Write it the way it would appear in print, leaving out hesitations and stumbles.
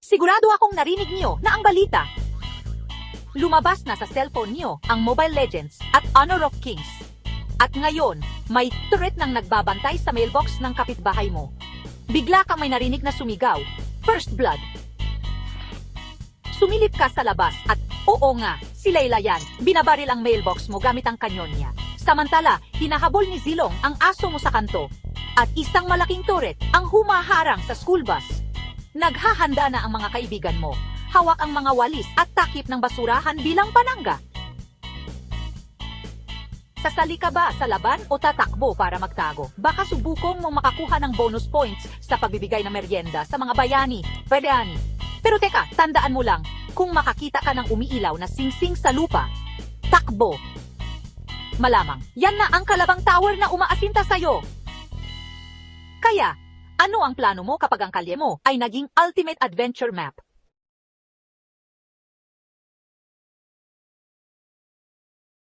Sigurado akong narinig niyo na ang balita. Lumabas na sa cellphone niyo ang Mobile Legends at Honor of Kings. At ngayon, may turret nang nagbabantay sa mailbox ng kapitbahay mo. Bigla kang may narinig na sumigaw, First Blood. Sumilip ka sa labas at, oo nga, si Layla yan, binabaril ang mailbox mo gamit ang kanyon niya. Samantala, hinahabol ni Zilong ang aso mo sa kanto. At isang malaking turret ang humaharang sa school bus. Naghahanda na ang mga kaibigan mo. Hawak ang mga walis at takip ng basurahan bilang panangga. Sasali ka ba sa laban o tatakbo para magtago? Baka subukong mong makakuha ng bonus points sa pagbibigay ng merienda sa mga bayani, pwedani. Pero teka, tandaan mo lang, kung makakita ka ng umiilaw na singsing sa lupa, takbo. Malamang, yan na ang kalabang tower na umaasinta sa'yo. Kaya, ano ang plano mo kapag ang kalye mo ay naging ultimate adventure map?